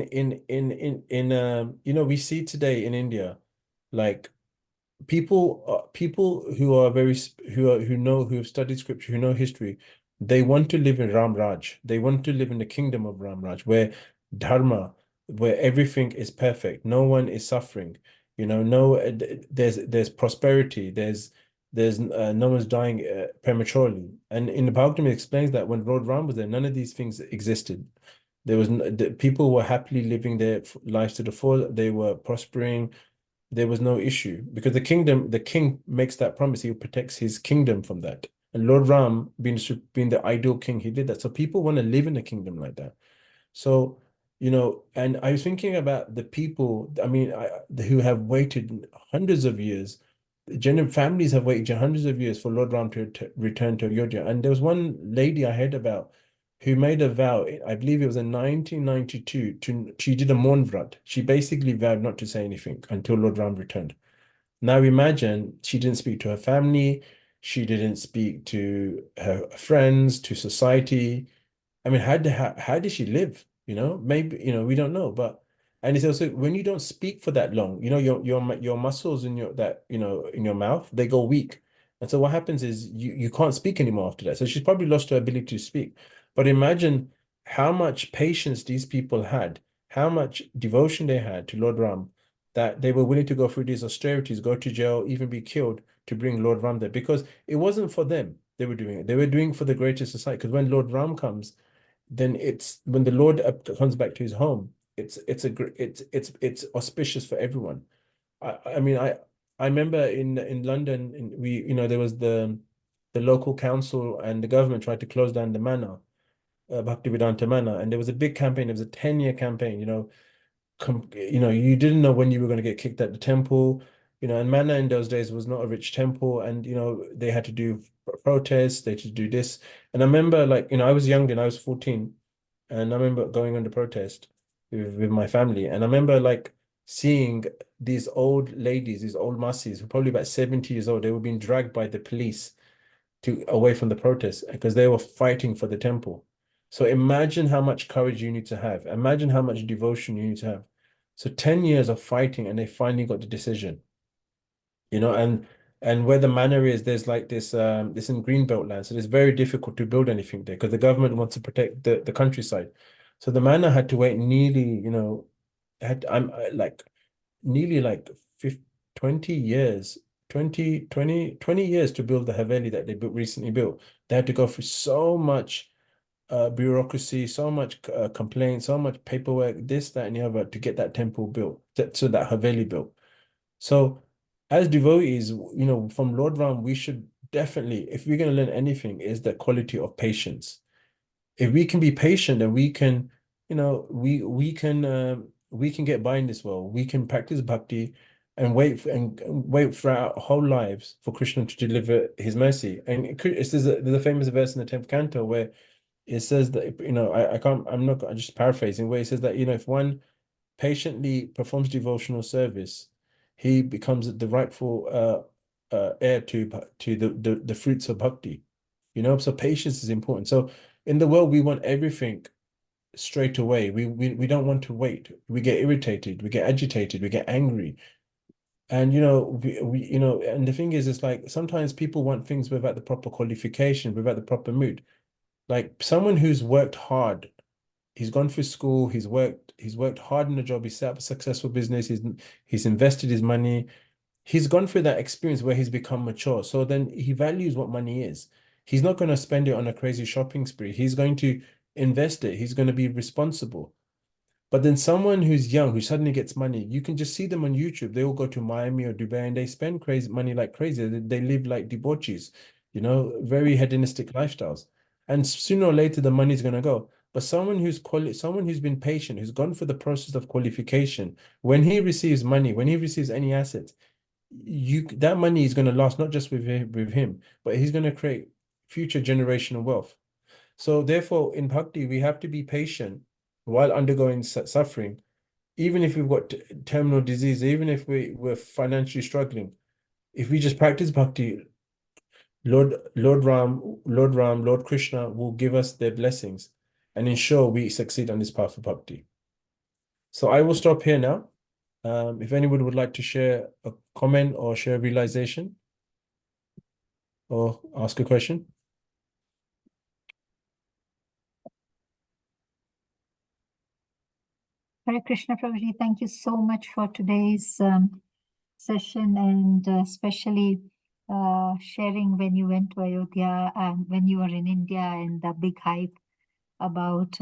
know, we see today in India, like people who are who have studied scripture, who know history, they want to live in Ram Raj. They want to live in the kingdom of Ram Raj, where dharma, where everything is perfect, no one is suffering. You know, no, there's prosperity. There's no one's dying prematurely. And in the Bhagavatam, it explains that when Lord Ram was there, none of these things existed. The people were happily living their lives to the full. They were prospering. There was no issue because the king makes that promise. He protects his kingdom from that. And Lord Ram, being the ideal king, he did that. So people want to live in a kingdom like that. So, you know, and I was thinking about the people, I mean, who have waited hundreds of years. General families have waited hundreds of years for Lord Ram to return to Ayodhya. And there was one lady I heard about who made a vow, I believe it was in 1992, she did a Maun Vrat. She basically vowed not to say anything until Lord Ram returned. Now imagine she didn't speak to her family, she didn't speak to her friends, to society. I mean, how did she live? You know, maybe, you know, we don't know, but and it's also when you don't speak for that long, you know, your muscles in your that, you know, in your mouth, they go weak. And so what happens is you can't speak anymore after that. So she's probably lost her ability to speak. But imagine how much patience these people had, how much devotion they had to Lord Ram, that they were willing to go through these austerities, go to jail, even be killed to bring Lord Ram there, because it wasn't for them they were doing it. They were doing it for the greater society. Because when Lord Ram comes, then it's when the Lord comes back to his home, it's auspicious for everyone. I mean, I remember in London, there was the local council and the government tried to close down the manor, Bhaktivedanta Manor, and there was a big campaign. It was a 10-year campaign. You didn't know when you were going to get kicked out the temple. And Manor in those days was not a rich temple, and they had to do protests, they had to do this. And I remember, like, I was young and I was 14, and I remember going on the protest with my family, and I remember like seeing these old ladies, these old masses, who were probably about 70 years old. They were being dragged by the police to away from the protest because they were fighting for the temple. So imagine how much courage you need to have. Imagine how much devotion you need to have. So 10 years of fighting, and they finally got the decision. And where the manor is, there's like this in greenbelt land. So it's very difficult to build anything there because the government wants to protect the countryside. So the manor had to wait nearly, had I'm like nearly like 50, 20 years, 20 years to build the Haveli that they recently built. They had to go through so much bureaucracy, so much complaint, so much paperwork, this, that, and the other to get that temple built, so that Haveli built. So as devotees, from Lord Ram, we should definitely, if we're going to learn anything, is the quality of patience. If we can be patient, then we can, we can get by in this world. We can practice bhakti and wait for our whole lives for Krishna to deliver his mercy. And there's a famous verse in the 10th canto where it says that, I'm just paraphrasing, where it says that, if one patiently performs devotional service, he becomes the rightful heir to the fruits of bhakti. So patience is important. So in the world, we want everything straight away. We don't want to wait. We get irritated, we get agitated, we get angry. And and the thing is, it's like sometimes people want things without the proper qualification, without the proper mood. Like someone who's worked hard, he's gone through school, he's worked hard in the job, he's set up a successful business, he's invested his money, he's gone through that experience where he's become mature. So then he values what money is. He's not going to spend it on a crazy shopping spree. He's going to invest it. He's going to be responsible. But then someone who's young, who suddenly gets money, you can just see them on YouTube. They all go to Miami or Dubai and they spend crazy money like crazy. They live like debauchees, very hedonistic lifestyles. And sooner or later, the money's going to go. But someone who's been patient, who's gone through the process of qualification, when he receives money, when he receives any assets, that money is going to last not just with him, but he's going to create future generational wealth. So therefore, in bhakti, we have to be patient while undergoing suffering, even if we've got terminal disease, even if we're financially struggling. If we just practice bhakti, Lord Krishna will give us their blessings and ensure we succeed on this path of bhakti. So I will stop here now. If anyone would like to share a comment or share a realization or ask a question. Hare Krishna, Prabhuji, thank you so much for today's session, and especially sharing when you went to Ayodhya and when you were in India and the big hype about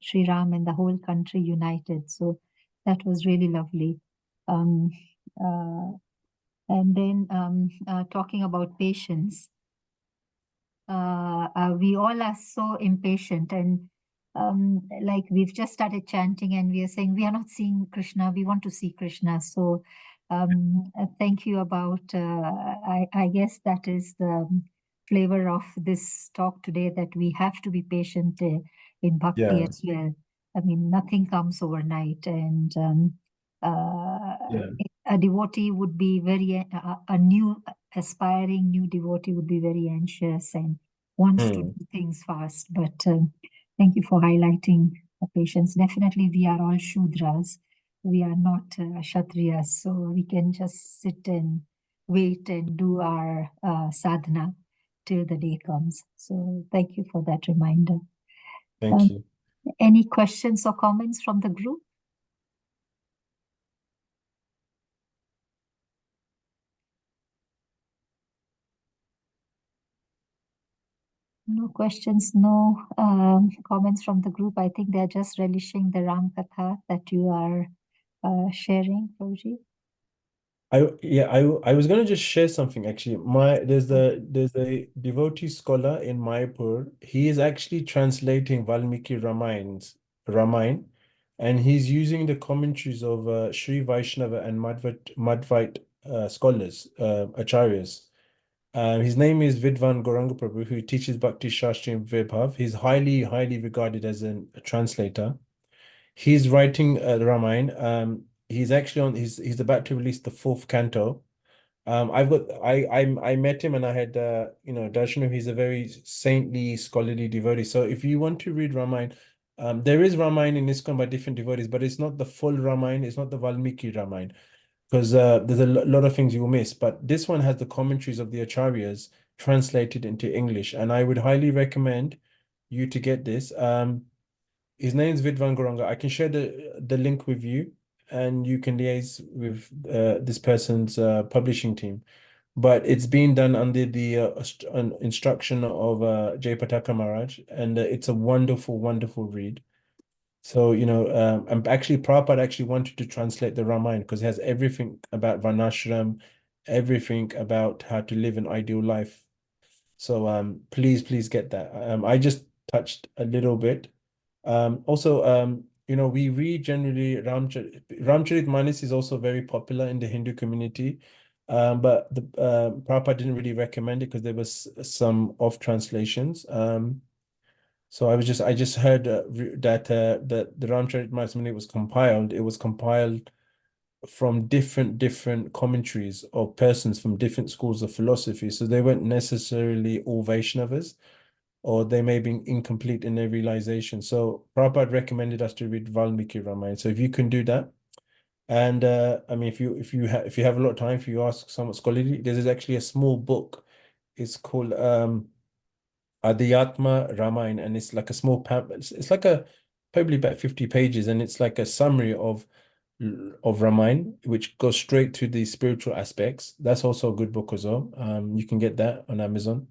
Sri Ram and the whole country united. So that was really lovely. Um, uh, and then talking about patience, we all are so impatient, and like we've just started chanting and we are saying we are not seeing Krishna, we want to see Krishna. So thank you about I guess that is the flavor of this talk today, that we have to be patient in bhakti Yeah, as well. I mean, nothing comes overnight, and uh, yeah. a devotee would be very a new aspiring new devotee would be very anxious and wants to Hmm. do things fast. But thank you for highlighting the patience. Definitely, we are all Shudras. We are not Kshatriyas, so we can just sit and wait and do our sadhana till the day comes. So thank you for that reminder. Thank Um, you. any questions or comments from the group? No questions, no comments from the group. I think they're just relishing the Ram Katha that you are sharing, Prabhuji. I was gonna just share something actually. There's a devotee scholar in Mayapur. He is actually translating Valmiki Ramayana, and he's using the commentaries of Sri Vaishnava and Madhvite scholars, acharyas. His name is Vidwan Gauranga Prabhu, who teaches Bhakti Shastri and Vibhav. He's highly regarded as a translator. He's writing the Ramayana. He's actually he's about to release the fourth canto. I met him and I had darshan. He's a very saintly, scholarly devotee. So if you want to read Ramayana, there is Ramayana in ISKCON by different devotees, but it's not the full Ramayana. It's not the Valmiki Ramayana because there's a lot of things you will miss. But this one has the commentaries of the acharyas translated into English, and I would highly recommend you to get this. His name's Vidvan Goranga. I can share the link with you, and you can liaise with this person's publishing team. But it's being done under the instruction of Jay Pataka Maharaj, and it's a wonderful, wonderful read. So, and actually Prabhupada actually wanted to translate the Ramayana because it has everything about Varnashram, everything about how to live an ideal life. So please get that. I just touched a little bit. Also, we read generally Ramcharitmanas is also very popular in the Hindu community. But the Prabhupada didn't really recommend it because there was some off translations. So I just heard that the Ramcharitmanas when it was compiled from different commentaries of persons from different schools of philosophy. So they weren't necessarily all Vaishnavas, or they may be incomplete in their realization. So Prabhupada recommended us to read Valmiki Ramayana. So if you can do that, and I mean, if you have a lot of time, if you ask somewhat scholarly, there's actually a small book. It's called Adhyatma Ramayana, and it's like a small pamphlet. It's like a probably about 50 pages, and it's like a summary of Ramayana, which goes straight to the spiritual aspects. That's also a good book as well. You can get that on Amazon.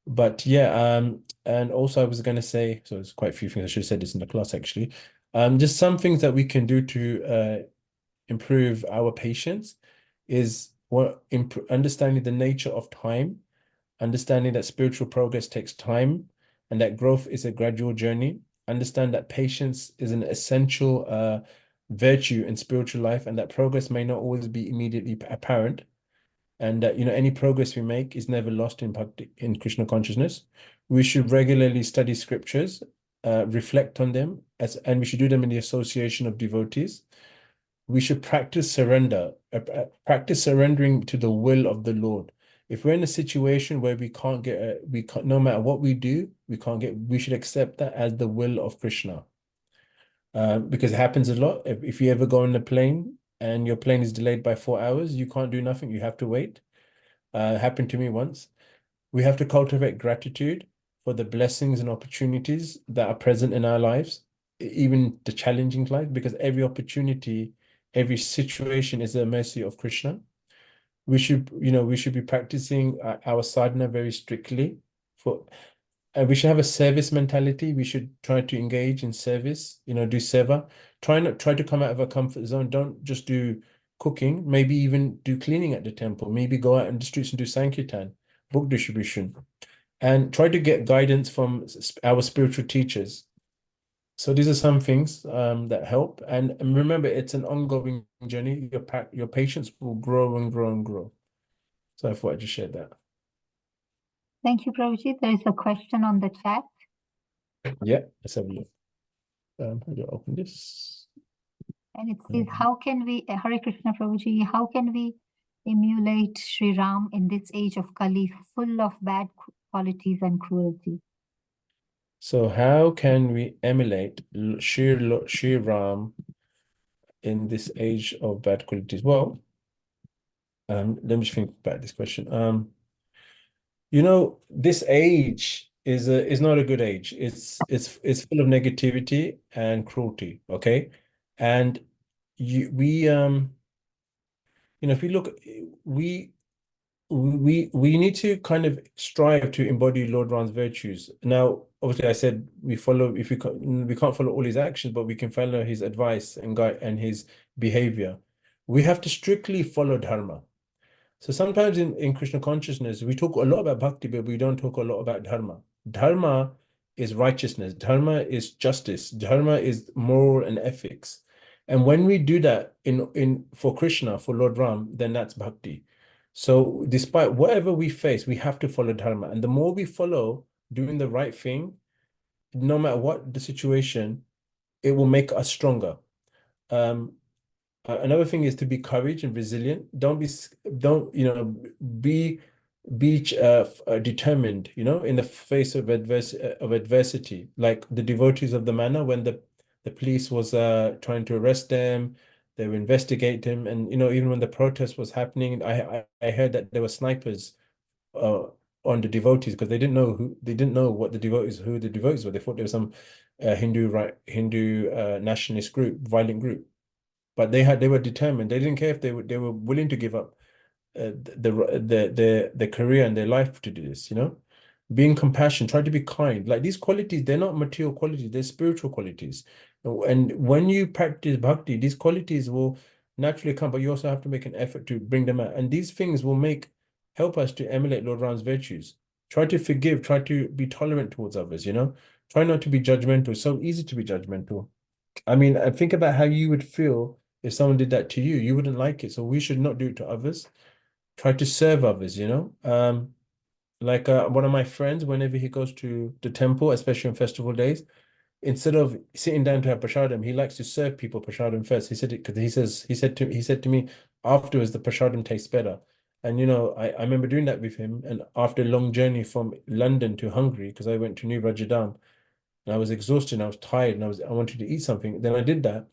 But yeah, and also I was gonna say, so there's quite a few things I should have said this in the class actually. Just some things that we can do to improve our patience is what understanding the nature of time, understanding that spiritual progress takes time and that growth is a gradual journey. Understand that patience is an essential virtue in spiritual life and that progress may not always be immediately apparent. And that, any progress we make is never lost in Krishna consciousness. We should regularly study scriptures, reflect on them, and we should do them in the association of devotees. We should practice practice surrendering to the will of the Lord. If we're in a situation where we can't, no matter what we do, we should accept that as the will of Krishna. Because it happens a lot. If you ever go on a plane and your plane is delayed by 4 hours, you can't do nothing. You have to wait. Happened to me once. We have to cultivate gratitude for the blessings and opportunities that are present in our lives, even the challenging life, because every opportunity, every situation is a mercy of Krishna. We should be practicing our sadhana very strictly for we should have a service mentality. We should try to engage in service, do seva. Try to come out of a comfort zone. Don't just do cooking, maybe even do cleaning at the temple, maybe go out in the streets and do sankirtan, book distribution, and try to get guidance from our spiritual teachers. So these are some things that help. And remember, it's an ongoing journey. Your patience will grow and grow and grow. So I thought I'd just share that. Thank you, Prabhuji. There is a question on the chat. Yeah, let's have a look. How do I open this? And it says, how can we, Hare Krishna Prabhuji, how can we emulate Sri Ram in this age of Kali, full of bad qualities and cruelty? So how can we emulate Shri Ram in this age of bad qualities? Well, let me just think about this question. This age is not a good age. It's full of negativity and cruelty. Okay, and if we look, we we need to kind of strive to embody Lord Ram's virtues. Now, obviously, I said we follow if we can't follow all his actions, but we can follow his advice and guide and his behavior. We have to strictly follow Dharma. So sometimes in Krishna consciousness, we talk a lot about bhakti, but we don't talk a lot about dharma. Dharma is righteousness. Dharma is justice. Dharma is moral and ethics. And when we do that in for Krishna, for Lord Ram, then that's bhakti. So despite whatever we face, we have to follow dharma. And the more we follow doing the right thing, no matter what the situation, it will make us stronger. Um, Another thing is to be courage and resilient. Don't, be determined, in the face of adversity. Like the devotees of the manor, when the police was trying to arrest them, they were investigate them, and even when the protest was happening, I heard that there were snipers uh on the devotees because they didn't know who the devotees were. They thought there was some Hindu nationalist group, violent group. But they were determined. They didn't care if they were willing to give up their career and their life to do this, Being compassionate, try to be kind. Like these qualities, they're not material qualities, they're spiritual qualities. And when you practice bhakti, these qualities will naturally come, but you also have to make an effort to bring them out. And these things will help us to emulate Lord Ram's virtues. Try to forgive, try to be tolerant towards others, Try not to be judgmental. It's so easy to be judgmental. I mean, I think about how you would feel if someone did that to you. You wouldn't like it. So we should not do it to others. Try to serve others, Like one of my friends, whenever he goes to the temple, especially on festival days, instead of sitting down to have prasadam, he likes to serve people prasadam first. He said it because he said to me afterwards the prasadam tastes better. And I remember doing that with him. And after a long journey from London to Hungary, because I went to New Rajadam and I was exhausted and I was tired and I wanted to eat something. Then I did that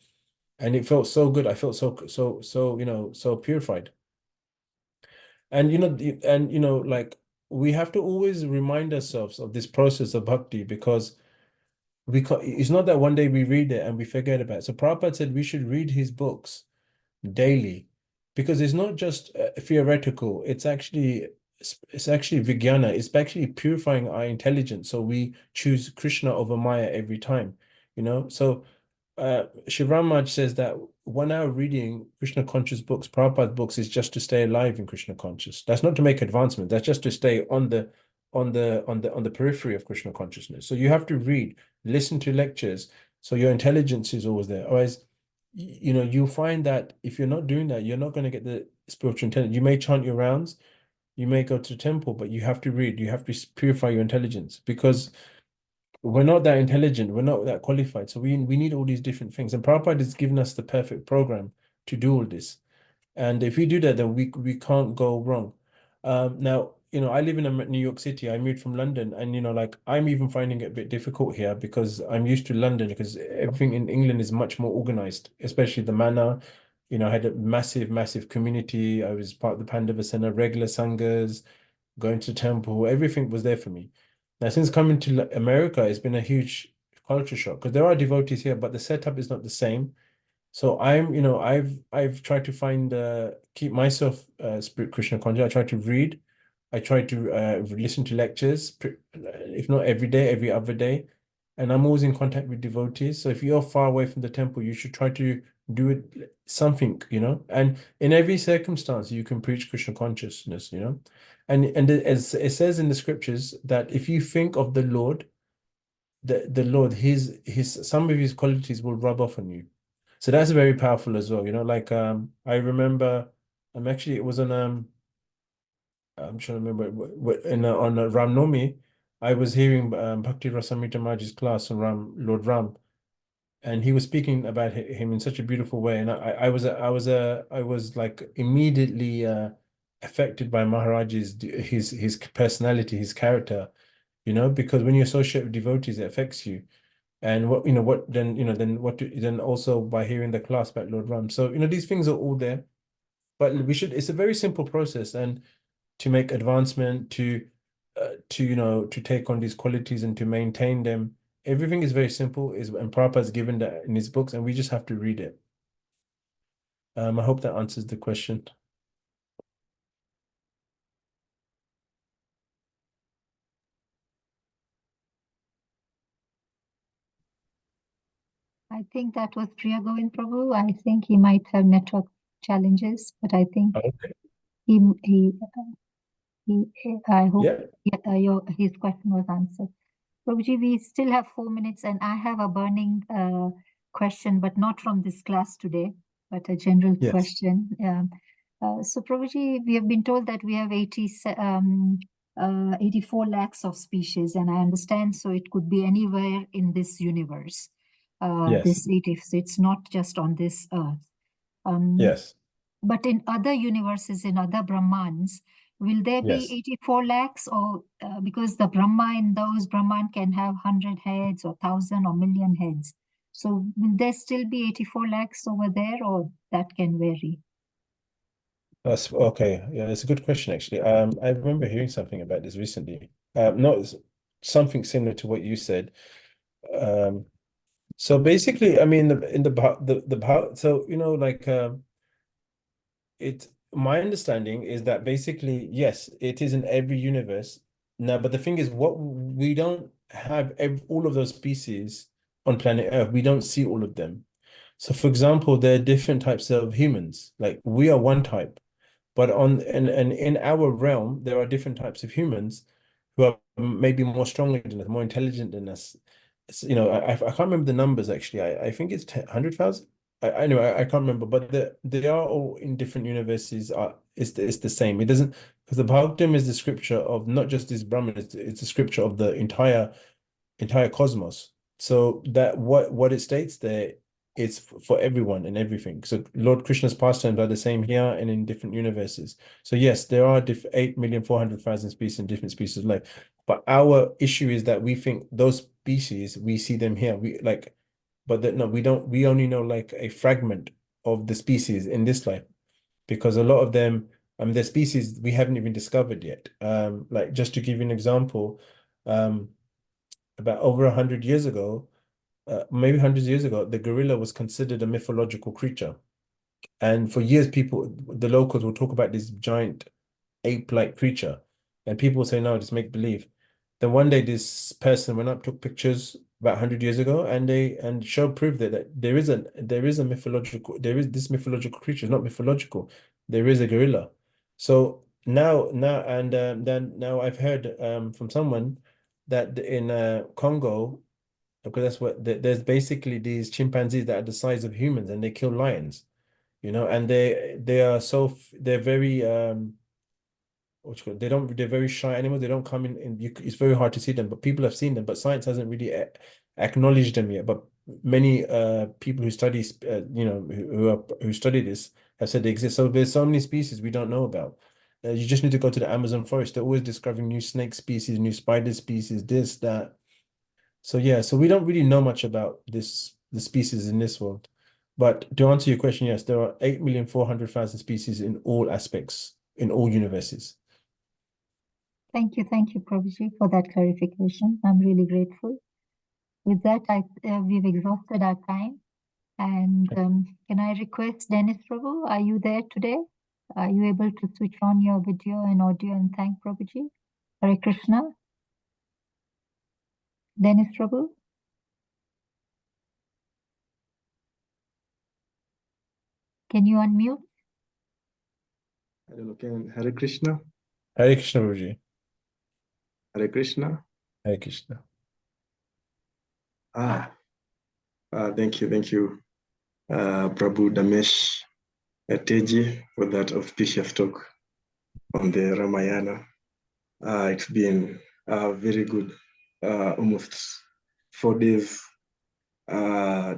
and it felt so good. I felt so purified. And like we have to always remind ourselves of this process of bhakti because it's not that one day we read it and we forget about it. So Prabhupada said we should read his books daily because it's not just theoretical. It's actually vijnana. It's actually purifying our intelligence. So we choose Krishna over Maya every time. So Shivramaj says that 1 hour reading Krishna conscious books, Prabhupada books, is just to stay alive in Krishna conscious. That's not to make advancement. That's just to stay on the periphery of Krishna consciousness. So you have to read, listen to lectures, so your intelligence is always there. Otherwise, you'll find that if you're not doing that, you're not going to get the spiritual intelligence. You may chant your rounds, you may go to the temple, but you have to read. You have to purify your intelligence because we're not that intelligent, we're not that qualified. So we need all these different things. And Prabhupada has given us the perfect program to do all this. And if we do that, then we can't go wrong. Now, I live in New York City. I moved from London, and like I'm even finding it a bit difficult here because I'm used to London because everything in England is much more organized, especially the manor. I had a massive, massive community. I was part of the Pandava Center, regular sanghas, going to temple, everything was there for me. Now, since coming to America, it's been a huge culture shock because there are devotees here, but the setup is not the same. So I've tried to keep myself spirit Krishna conscious. I try to read, I try to listen to lectures, if not every day, every other day. And I'm always in contact with devotees. So if you're far away from the temple, you should try to do it something, And in every circumstance, you can preach Krishna consciousness. And as it says in the scriptures that if you think of the Lord, the Lord, his some of his qualities will rub off on you. So that's very powerful as well. Like I remember actually it was on I'm trying to remember on Ram Nomi, I was hearing Bhakti Rasamrita Maji's class on Lord Ram, and he was speaking about him in such a beautiful way. And I was like immediately affected by Maharaj's his personality, his character, because when you associate with devotees, it affects you. And then also by hearing the class about Lord Ram. So, these things are all there, but it's a very simple process. And to make advancement, to take on these qualities and to maintain them, everything is very simple, and Prabhupada's given that in his books, and we just have to read it. I hope that answers the question. I think that was Priya Govind Prabhu. I think he might have network challenges, but I think Okay. he, he, I hope Yeah. his question was answered. Prabhuji, we still have 4 minutes, and I have a burning question, but not from this class today, but a general Yes. question. So, Prabhuji, we have been told that we have 84 lakhs of species, and I understand, so it could be anywhere in this universe. Yes. This 80, so it's not just on this earth. Yes. But in other universes, in other Brahmans, will there be Yes. 84 lakhs, or because the Brahma in those Brahman can have 100 heads or 1,000 or million heads. So will there still be 84 lakhs over there, or that can vary? That's okay. Yeah, it's a good question actually. I remember hearing something about this recently. Not something similar to what you said. Um, so basically, I mean, so like it. My understanding is that basically, yes, it is in every universe now. But the thing is, what we don't have all of those species on planet Earth. We don't see all of them. So, for example, there are different types of humans. Like we are one type. But and in our realm, there are different types of humans who are maybe more stronger than us, more intelligent than us. I can't remember the numbers actually. I think it's 100,000. Anyway, I can't remember, but they are all in different universes. It's the same. It doesn't, because the Bhagavatam is the scripture of not just this Brahman. It's the scripture of the entire cosmos. So that what it states there is for everyone and everything. So Lord Krishna's pastimes are the same here and in different universes. So yes, there are 8,400,000 species and different species of life. But our issue is that we think those species, we see them here. No, we don't, we only know like a fragment of the species in this life, because a lot of them, the species we haven't even discovered yet. Like just to give you an example, about over 100 years ago, maybe hundreds of years ago, the gorilla was considered a mythological creature. And for years, the locals will talk about this giant ape-like creature. And people will say, no, just make believe. Then one day this person went up, took pictures about 100 years ago, and showed proof that there is this mythological creature. It's not mythological. There is a gorilla. So now I've heard from someone that in Congo, because that's there's basically these chimpanzees that are the size of humans and they kill lions, and they are they're very they're very shy animals. They don't come it's very hard to see them, but people have seen them, but science hasn't really acknowledged them yet. But many people who study who study this have said they exist. So there's so many species we don't know about. You just need to go to the Amazon forest. They're always discovering new snake species, new spider species, this, that. So yeah, so we don't really know much about the species in this world. But to answer your question, yes, there are 8,400,000 species in all aspects, in all universes. Thank you, Prabhuji, for that clarification. I'm really grateful. With that, we've exhausted our time. And can I request Dennis Prabhu, are you there today? Are you able to switch on your video and audio and thank Prabhuji? Hare Krishna. Dennis Prabhu? Can you unmute? I don't know. Hare Krishna? Hare Krishna, Prabhuji. Hare Krishna? Hare Krishna. Thank you, Prabhu Damesh Teji, for that auspicious talk on the Ramayana. It's been very good, almost 4 days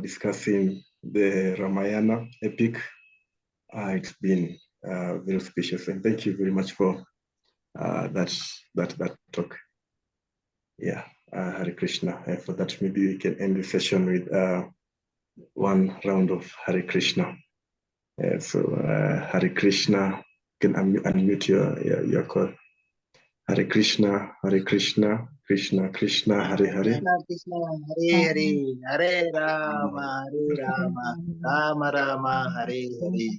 discussing the Ramayana epic. It's been very auspicious, and thank you very much for that talk. Yeah, Hare Krishna. For that, maybe we can end the session with one round of Hare Krishna. Hare Krishna, you can unmute your call. Hare Krishna, Krishna Krishna, Hare Hare. Krishna, Hare Hare, Hare Rama, Rama Rama, Hare Hare.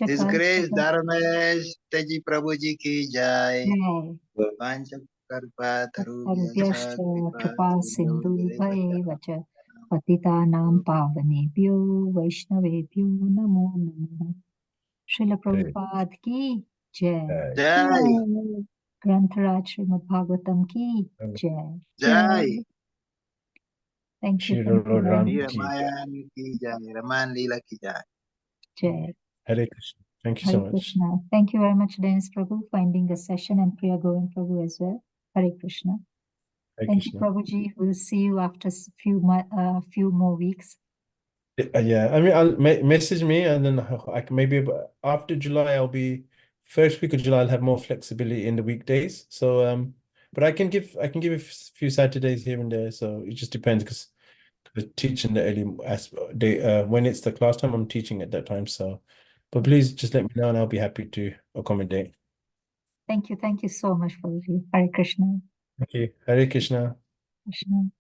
His Grace Dharmesh Teji Prabhuji ki jai. Pancha Karpa Taru Kripa Sindhu Bhave Vacha पतितानां पावनेभ्यो वैष्णवेभ्यो नमो नमः। श्रील प्रभुपाद की जय। Jai. ग्रंथराज Shrimad Bhagavatam की जय। Jai. Thank you Shri very Lord Ram much. ki jai. Raman ki jai. Raman Lila ki jai. Jai. Hare Krishna. Thank you so Hare much. Krishna. Thank you very much, Dennis Prabhu, for ending the session, and Priya Govind Prabhu as well. Hare Krishna. Hare Thank you, Krishna. Prabhuji. We'll see you after few more weeks. Yeah, I mean, I'll message me, and then I can maybe after July, I'll be first week of July, I'll have more flexibility in the weekdays. So but I can give a few Saturdays here and there. So it just depends because the teaching the early day when it's the class time, I'm teaching at that time. So, but please just let me know, and I'll be happy to accommodate. Thank you. Thank you so much, Prabhuji. Hare Krishna. Okay, Hare Krishna. Krishna.